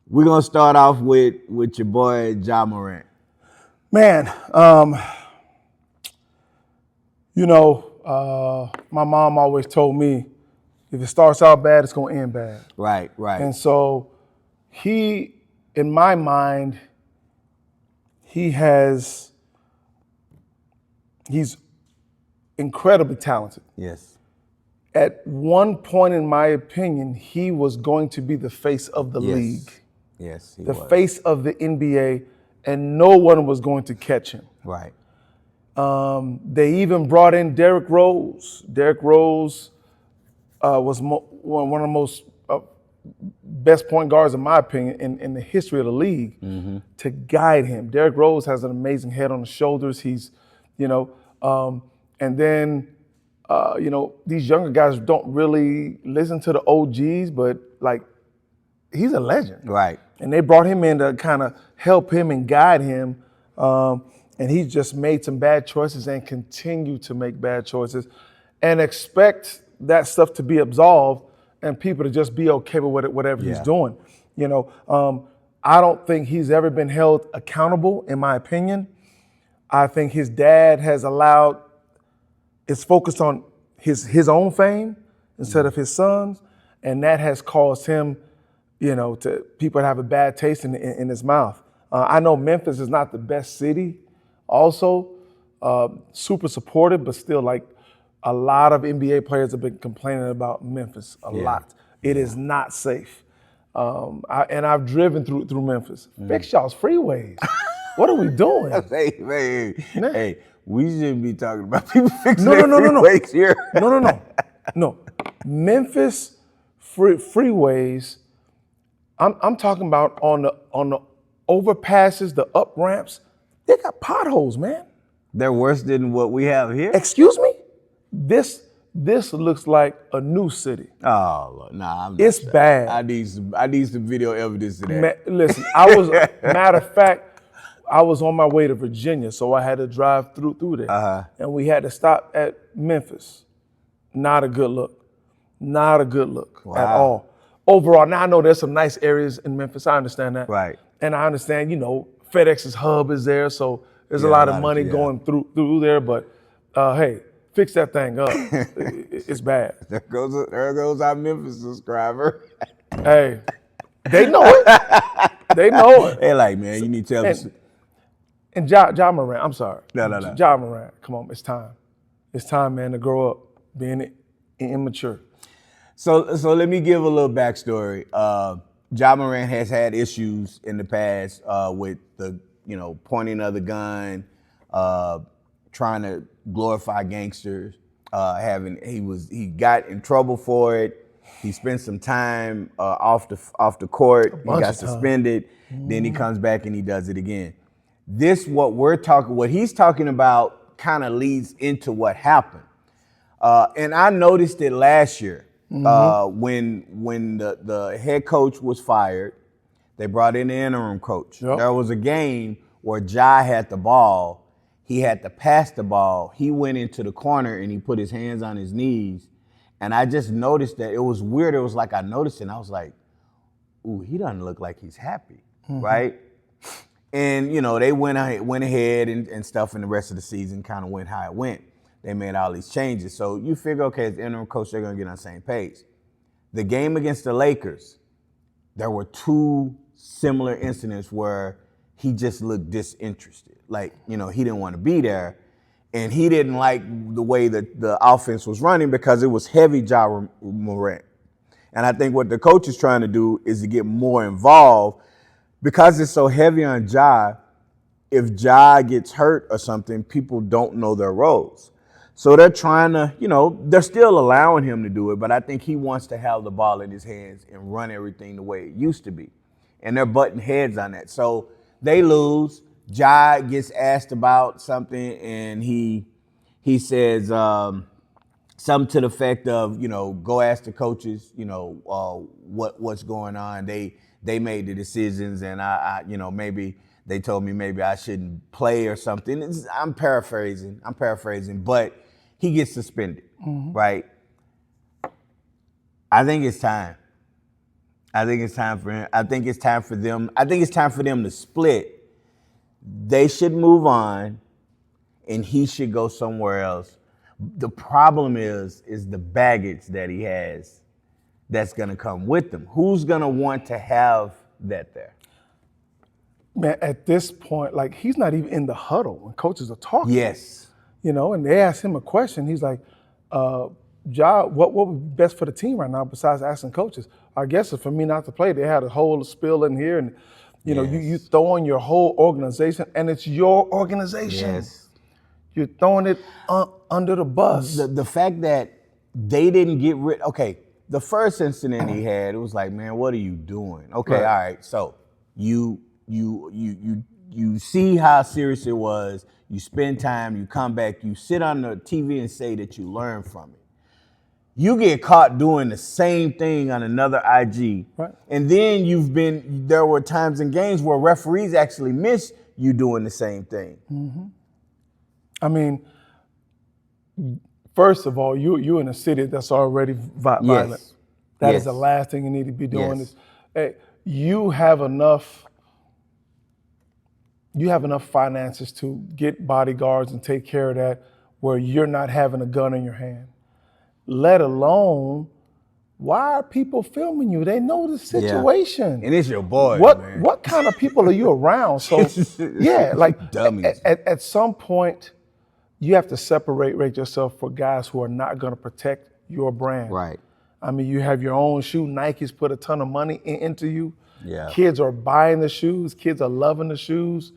We're gonna start off with your boy Ja Morant. Man, my mom always told me if it starts out bad, it's going to end bad. Right, right. And so he, in my mind, he's incredibly talented. Yes. At one point, in my opinion, he was going to be the face of the Yes. league, Yes, he the was. face of the NBA, and no one was going to catch him. Right. They even brought in Derrick Rose. Derrick Rose was one of the most best point guards, in my opinion, in the history of the league, to guide him. Derrick Rose has an amazing head on his shoulders. He's, and then, these younger guys don't really listen to the OGs, but like, he's a legend. Right. And they brought him in to kind of help him and guide him. And he's just made some bad choices and continue to make bad choices and expect that stuff to be absolved and people to just be okay with whatever he's doing. I don't think he's ever been held accountable, in my opinion. I think his dad has it's focused on his own fame instead of his son's, and that has caused him, to people to have a bad taste in his mouth. I know Memphis is not the best city, also super supportive, but still, like, a lot of NBA players have been complaining about Memphis a lot. It is not safe. I've driven through Memphis. Fix y'all's freeways. What are we doing? Hey, we shouldn't be talking about people fixing their freeways here. No. Memphis freeways. I'm talking about on the overpasses, the up ramps. They got potholes, man. They're worse than what we have here. Excuse me? This looks like a new city. Oh, Lord, nah, I'm not It's sure. bad. I need some video evidence of that. Listen, matter of fact, I was on my way to Virginia, so I had to drive through there. And we had to stop at Memphis. Not a good look. Not a good look at all. Overall, now I know there's some nice areas in Memphis. I understand that. Right. And I understand, FedEx's hub is there, so there's a lot of money going through there. But hey, fix that thing up. It's bad. There goes our Memphis subscriber. Hey, they know it. They know it. Hey, like, man, you need to tell us. And Ja Morant, I'm sorry. No. Ja Morant, come on, it's time. It's time, man, to grow up, being immature. So let me give a little backstory. Ja Morant has had issues in the past with the, pointing of the gun, trying to glorify gangsters. He got in trouble for it. He spent some time off the court. He got suspended. Then he comes back and he does it again. What he's talking about kind of leads into what happened. And I noticed it last year. When the head coach was fired, they brought in the interim coach. Yep. There was a game where Ja had the ball. He had to pass the ball. He went into the corner and he put his hands on his knees. And I just noticed that it was weird. It was like I noticed it and I was like, ooh, he doesn't look like he's happy, right? And, they went ahead and stuff, and the rest of the season kind of went how it went. They made all these changes. So you figure, okay, as the interim coach, they're going to get on the same page. The game against the Lakers, there were two similar incidents where he just looked disinterested. Like, he didn't want to be there. And he didn't like the way that the offense was running because it was heavy Ja Morant. And I think what the coach is trying to do is to get more involved because it's so heavy on Ja. If Ja gets hurt or something, people don't know their roles. So they're trying to, they're still allowing him to do it, but I think he wants to have the ball in his hands and run everything the way it used to be. And they're butting heads on that. So they lose. Ja gets asked about something, and he says something to the effect of, go ask the coaches, what's going on. They made the decisions, and I maybe they told me maybe I shouldn't play or something. I'm paraphrasing, but he gets suspended, right? I think it's time. I think it's time for him. I think it's time for them. I think it's time for them to split. They should move on, and he should go somewhere else. The problem is the baggage that he has that's going to come with them. Who's going to want to have that there? Man, at this point, like, he's not even in the huddle when coaches are talking. Yes. You know, and they ask him a question. He's like, Ja, what would be best for the team right now besides asking coaches? I guess it's for me not to play. They had a whole spill in here, and, you know, you throw in your whole organization, and it's your organization. Yes. You're throwing it under the bus. The fact that they didn't get rid. Okay, the first incident he had, it was like, man, what are you doing? Okay, all right. So you see how serious it was. You spend time. You come back. You sit on the TV and say that you learned from it. You get caught doing the same thing on another IG, right. And then there were times in games where referees actually miss you doing the same thing. Mm-hmm. I mean, first of all, you're in a city that's already violent. Yes. That is the last thing you need to be doing. Yes. You have enough finances to get bodyguards and take care of that where you're not having a gun in your hand. Let alone, why are people filming you? They know the situation. And it's your boy, man. What kind of people are you around? So, yeah, like dummies. At some point, you have to separate yourself for guys who are not going to protect your brand. Right. I mean, you have your own shoe. Nike's put a ton of money into you. Yeah. Kids are buying the shoes. Kids are loving the shoes.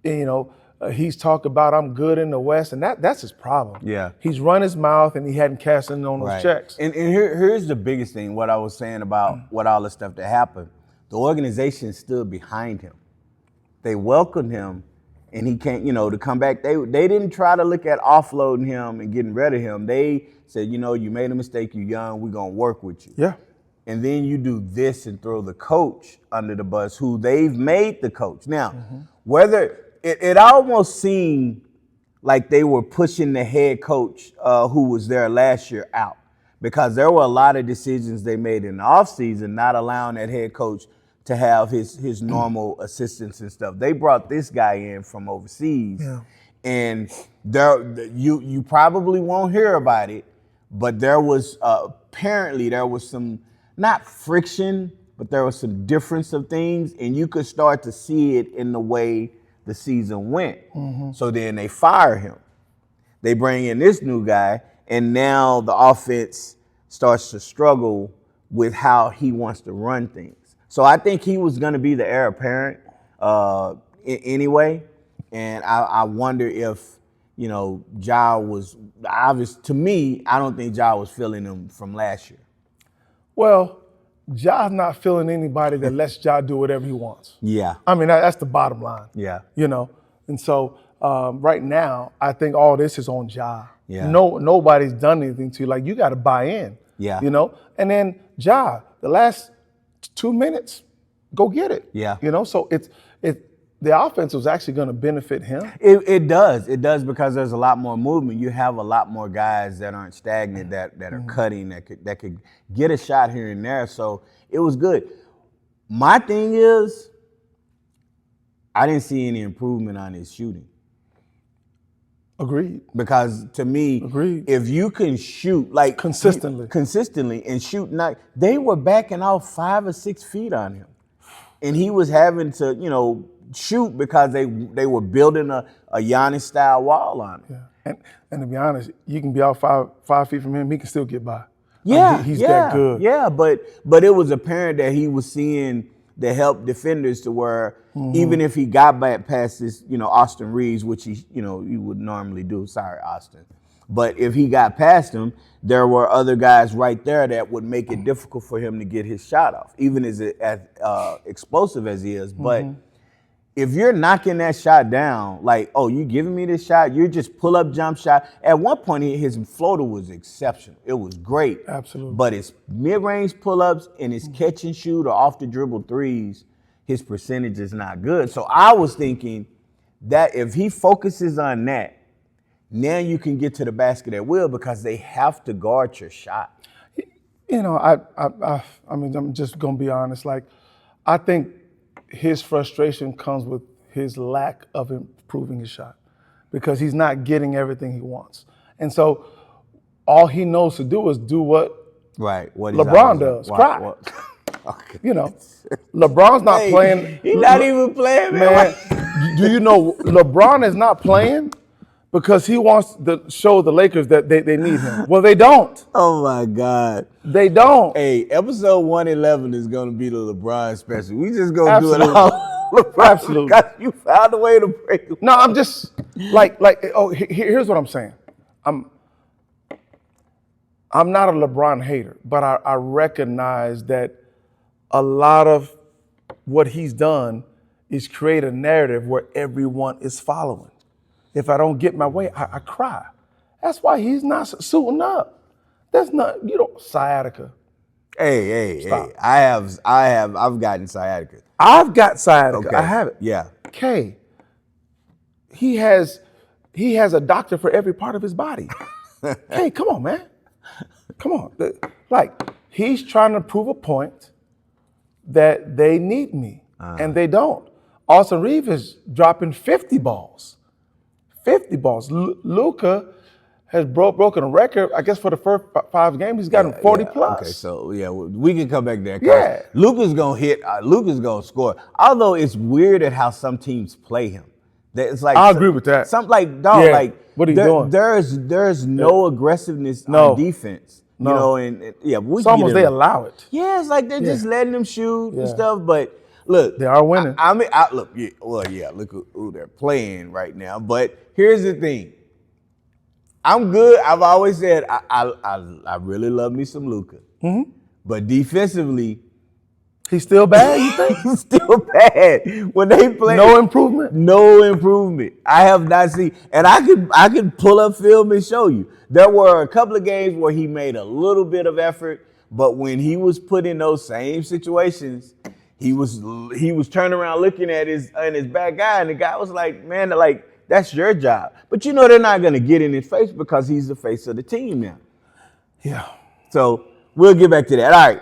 And, you know, he's talked about I'm good in the West, and that's his problem. Yeah. He's run his mouth, and he hadn't cashed in on those checks. And here's the biggest thing, what I was saying about what all the stuff that happened. The organization stood behind him. They welcomed him, and he can't, to come back. They didn't try to look at offloading him and getting rid of him. They said, you made a mistake, you're young, we're going to work with you. Yeah. And then you do this and throw the coach under the bus, who they've made the coach. Now, whether it almost seemed like they were pushing the head coach who was there last year out, because there were a lot of decisions they made in the offseason, not allowing that head coach to have his normal assistants and stuff. They brought this guy in from overseas, and you probably won't hear about it, but there was apparently there was some, not friction, but there was some difference of things, and you could start to see it in the way the season went. So then they fire him. They bring in this new guy, and now the offense starts to struggle with how he wants to run things. So I think he was going to be the heir apparent anyway, and I wonder if, Ja was obvious. To me, I don't think Ja was feeling him from last year. Well, Ja's not feeling anybody that lets Ja do whatever he wants. Yeah. I mean, that's the bottom line. Yeah. And so right now, I think all this is on Ja. Yeah. Nobody's done anything to you. Like, you got to buy in. Yeah. And then Ja, the last 2 minutes, go get it. Yeah. So the offense was actually going to benefit him. It does. It does, because there's a lot more movement. You have a lot more guys that aren't stagnant, that are cutting, that could get a shot here and there. So it was good. My thing is, I didn't see any improvement on his shooting. Agreed. Because to me, if you can shoot like consistently and shoot, they were backing off 5 or 6 feet on him, and he was having to, shoot because they were building a Giannis style wall on him. Yeah. And to be honest, you can be out 5 feet from him, he can still get by. Yeah, he's that good. Yeah, but it was apparent that he was seeing the help defenders to where even if he got back past this, Austin Reeves, which he would normally do. Sorry, Austin. But if he got past him, there were other guys right there that would make it difficult for him to get his shot off, even as explosive as he is. But if you're knocking that shot down, like, oh, you giving me this shot, you're just pull-up jump shot. At one point, his floater was exceptional. It was great. Absolutely. But his mid-range pull-ups and his catch and shoot or off-the-dribble threes, his percentage is not good. So I was thinking that if he focuses on that, now you can get to the basket at will, because they have to guard your shot. You know, I mean, I'm just gonna be honest. Like, I think his frustration comes with his lack of improving his shot because he's not getting everything he wants, and so all he knows to do is do what Right. What he's LeBron always done. does, cry. Okay. You know, LeBron's not Hey, playing. he's not even playing, man. Do you know LeBron is not playing because he wants to show the Lakers that they need him? Well, they don't. Oh my God. They don't. Hey, episode 111 is gonna be the LeBron special. We just gonna do Absolutely. it all. LeBron, Absolutely. because you found a way to break him. No, I'm just here's what I'm saying. I'm not a LeBron hater, but I recognize that a lot of what he's done is create a narrative where everyone is following. If I don't get my way, I cry. That's why he's not suiting up. That's not, sciatica. Hey, Stop. I've gotten sciatica. I've got sciatica. Okay. I have it. Yeah. Okay. He has a doctor for every part of his body. Hey, come on, man. Come on. Like, he's trying to prove a point that they need me, and they don't. Austin Reeves is dropping 50 balls. 50 balls. Luka has broken a record, I guess, for the first 5 games. He's gotten 40 plus. Okay, so yeah, we can come back there. Yeah. Luka's gonna hit. Luka's gonna score. Although it's weird at how some teams play him. It's like I agree with that. Some like dog. Yeah. Like What are you doing? There's no aggressiveness No. on defense. No. You know, and yeah, we It's can almost get they it. allow it. Yeah, it's like they're just letting them shoot and Yeah. stuff. But look, They are winning. I mean, look. Yeah, well, yeah. Look who they're playing right now. But here's the thing. I'm good. I've always said I really love me some Luka. Mm-hmm. But defensively, He's still bad, you think? he's still bad. When they play, No improvement? no improvement. I have not seen, and I could pull up film and show you. There were a couple of games where he made a little bit of effort, but when he was put in those same situations, he was turning around looking at his back guy, and the guy was like, "Man, like that's your job." But you know they're not gonna get in his face because he's the face of the team now. Yeah. So we'll get back to that. All right.